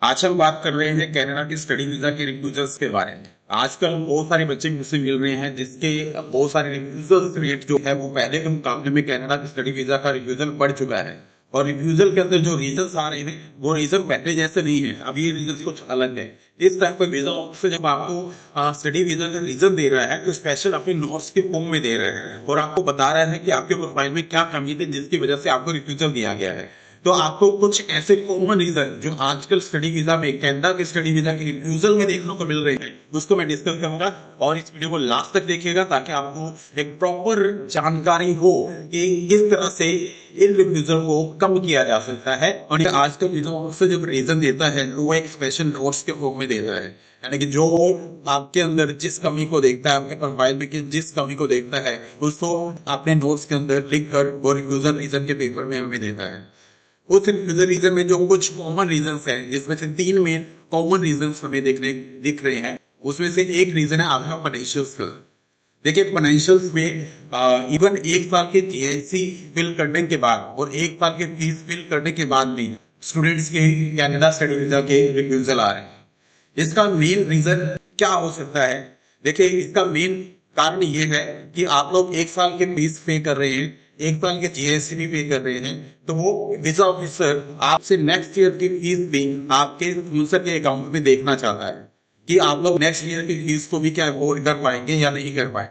आज हम बात कर रहे हैं कनाडा की स्टडी वीजा के रिफ्यूजल्स के बारे में। आजकल बहुत सारे बच्चे मुझसे मिल रहे हैं जिसके बहुत सारे रिफ्यूजल्स रेट जो है वो पहले के मुकाबले में कनाडा की स्टडी वीजा का रिफ्यूजल बढ़ चुका है। और रिफ्यूजल के अंदर जो रीजन आ रहे हैं वो रीजन पहले जैसे नहीं है, अब ये रीजन कुछ अलग है। इस टाइप का वीजा ऑफिसर जब आपको स्टडी वीजा का रीजन दे रहा है तो स्पेशल अपने नोट्स के फॉर्म में दे रहे हैं और आपको बता रहा है कि आपके प्रोफाइल में क्या कमी थी जिसकी वजह से आपको रिफ्यूजल दिया गया है। तो आपको कुछ ऐसे कॉमन रीजन जो आजकल स्टडी वीजा में कनाडा के स्टडी वीजा के रिफ्यूजल में देखने को मिल रहे हैं उसको मैं डिस्कस करूंगा। और इस वीडियो को लास्ट तक देखिएगा ताकि आपको एक प्रॉपर जानकारी हो कि किस तरह से इन रिफ्यूजल को कम किया जा सकता है। और ये आजकल वीजा ऑफिसर जब रीजन देता है वो एक स्पेशल नोट्स के फॉर्म में दे रहा है, यानी कि जो आपके अंदर जिस कमी को देखता है, आपके प्रोफाइल में जिस कमी को देखता है उसको अपने नोट्स के अंदर लिख कर वो रिफ्यूजल रीजन के पेपर में हमें देता है। उस रिफ्यूजल रीजन में जो कुछ कॉमन रीजन है जिसमें से 3 मेन कॉमन रीजन हमें दिख रहे हैं, उसमें से एक रीजन है आपका फाइनेंशियल। देखिए फाइनेंशियल में इवन 1 साल के जीएससी फिल करने के बाद और 1 साल के फीस फिल करने के बाद भी स्टूडेंट्स के कनाडा स्टडी वीजा के रिफ्यूजल आ रहे हैं। इसका मेन रीजन क्या हो सकता है? देखिए इसका मेन कारण ये है कि आप लोग 1 साल के फीस पे कर रहे हैं, 1 साल के जीएसटी भी पे कर रहे हैं, तो वो वीजा ऑफिसर आपसे नेक्स्ट ईयर की फीस भी आपके यूजर के अकाउंट में देखना चाहता है कि आप लोग नेक्स्ट ईयर की फीस को भी क्या अफोर्ड कर पाएंगे या नहीं कर पाए।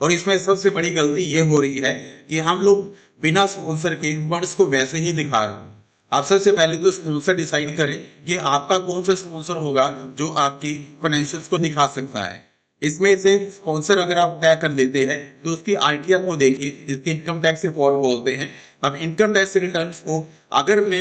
और इसमें सबसे बड़ी गलती ये हो रही है कि हम लोग बिना स्पॉन्सर के फंड्स को वैसे ही दिखा रहे हैं। आप सबसे पहले तो स्पॉन्सर डिसाइड करें कि आपका कौन सा स्पॉन्सर होगा जो आपकी फाइनेंशियल्स को दिखा सकता है। इसमें से स्पॉन्सर अगर आप तय कर लेते हैं तो उसकी आरटीआर को देखिए जिसकी इनकम टैक्स रिफॉर्म बोलते हैं। अब इनकम टैक्स रिटर्न को अगर मैं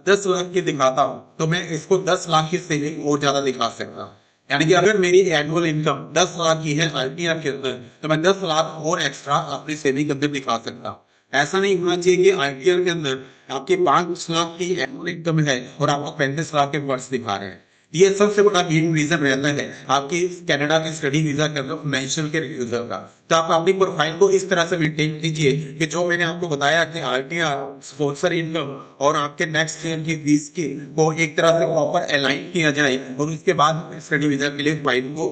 10 लाख की दिखाता हूं तो मैं इसको 10 लाख की सेविंग और ज्यादा दिखा सकता हूँ। यानी कि अगर मेरी एनुअल इनकम 10 लाख की है आरटीआर के अंदर तो मैं 10 लाख और एक्स्ट्रा अपनी सेविंग के अंदर दिखा सकता हूँ। ऐसा नहीं होना चाहिए कि आरटीआर के अंदर आपके 5 लाख की एनुअल इनकम है और आपको 35 लाख के वर्ष दिखा रहे हैं। ये सबसे बड़ा मेन रीजन रहता है आपकी कनाडा की स्टडी वीजा के अंदर फाइनेंशियल के रिफ्यूजल का। तो आप अपनी प्रोफाइल को इस तरह से मेंटेन कीजिए कि जो मैंने आपको बताया कि आरटीआर, स्पॉन्सर इनकम और आपके नेक्स्ट ईयर की फीस की को एक तरह से प्रॉपर अलाइन किया जाए और उसके बाद स्टडी वीजा के लिए फाइल को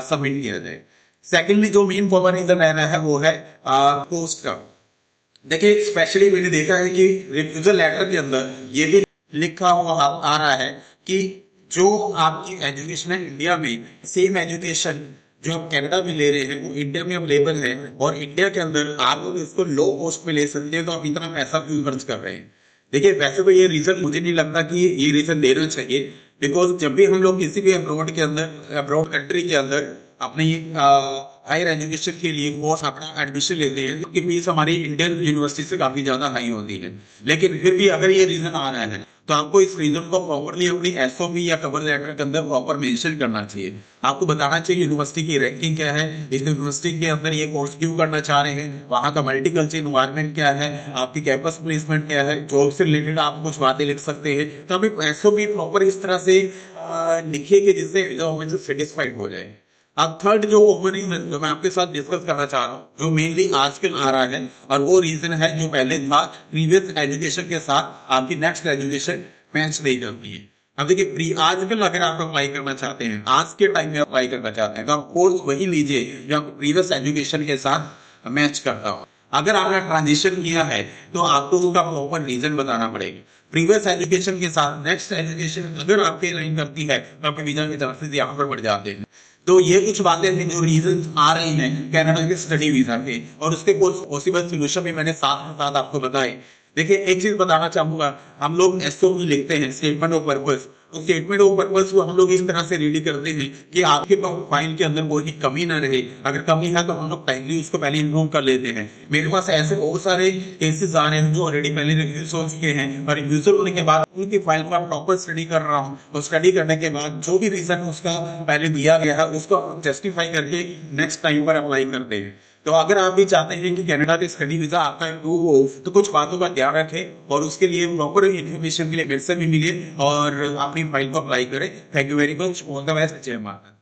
सबमिट किया जाए। सेकेंडली जो मेन कॉमन रीजन रहना है वो है पोस्ट का। देखिए स्पेशली मैंने देखा है कि रिफ्यूजल लेटर के अंदर ये भी लिखा हुआ आ रहा है कि जो आपकी एजुकेशन है इंडिया में, सेम एजुकेशन जो आप कनाडा में ले रहे हैं वो इंडिया में अवेलेबल है और इंडिया के अंदर आप लोग इसको लो कॉस्ट में ले सकते हैं, तो आप इतना पैसा क्यों खर्च कर रहे हैं? देखिए वैसे तो ये रीजन मुझे नहीं लगता कि ये रीजन देना चाहिए, बिकॉज जब भी हम लोग किसी भी अब्रॉड के अंदर, अब्रॉड कंट्री के अंदर अपनी हायर एजुकेशन के लिए कोर्स अपना एडमिशन लेते हैं तो फीस हमारी इंडियन यूनिवर्सिटी से काफी ज्यादा हाई होती है। लेकिन फिर भी अगर ये रीजन आ रहा है तो आपको इस रीजन को प्रॉपरली अपनी एसओपी या कवर लेटर के अंदर प्रॉपर मेंशन करना चाहिए। आपको बताना चाहिए यूनिवर्सिटी की रैंकिंग क्या है, इस यूनिवर्सिटी के अंदर ये कोर्स क्यों करना चाह रहे हैं, वहाँ का मल्टीकल्चर इन्वायरमेंट क्या है, आपकी कैंपस प्लेसमेंट क्या है, जॉब से रिलेटेड आप कुछ बातें लिख सकते हैं। तो अभी एसओपी प्रॉपर इस तरह से लिखिए कि जिससे सेटिस्फाइड हो जाए। अब थर्ड जो रीजन जो मैं आपके साथ डिस्कस करना चाह रहा हूँ जो मेनली आजकल आ रहा है और वो रीजन है जो पहले था प्रीवियस एजुकेशन के साथ आपकी नेक्स्ट एजुकेशन मैच नहीं करती है। अब देखिए आजकल अगर आप अप्लाई करना चाहते हैं, आज के टाइम में अप्लाई करना चाहते हैं तो आप कोर्स वही लीजिए जो आप प्रीवियस एजुकेशन के साथ मैच करता हो। अगर आपने ट्रांजिशन किया है तो आपको उसका प्रॉपर रीजन बताना पड़ेगा। प्रीवियस एजुकेशन के साथ नेक्स्ट एजुकेशन अगर आपके लाइन करती है तो आपके वीजा की तरफ से यहाँ पर बढ़ जाते हैं। तो ये कुछ बातें थी जो रीजन आ रही हैं कनाडा के स्टडी वीजा के, और उसके कुछ पॉसिबल सोल्यूशन भी मैंने साथ आपको बताए। देखिए एक चीज बताना चाहूंगा, हम लोग एसओपी लिखते हैं, स्टेटमेंट ऑफ पर्पस। तो स्टेटमेंट ऑफ पर्पस को हम लोग इस तरह से रेडी करते हैं कि आपके फाइल के अंदर कोई कमी ना रहे। अगर कमी है तो हम लोग टाइमली उसको पहले इन्फॉर्म कर लेते हैं। मेरे पास ऐसे बहुत सारे केसेस आ रहे हैं जो ऑलरेडी पहले रिव्यूज हो चुके हैं और रिव्यूज होने के बाद उनकी फाइल को प्रॉपर स्टडी कर रहा हूँ और स्टडी करने के बाद जो भी रीजन उसका पहले दिया गया है उसको जस्टिफाई करके नेक्स्ट टाइम पर अप्लाई करते हैं। तो अगर आप भी चाहते हैं कि कनाडा का स्टडी वीजा आपका इम्प्रूव हो तो कुछ बातों का ध्यान रखें और उसके लिए प्रॉपर इन्फॉर्मेशन के लिए मेरे से भी मिलिए और अपनी फाइल को अप्लाई करें। Thank you very much. All the best. जय माता।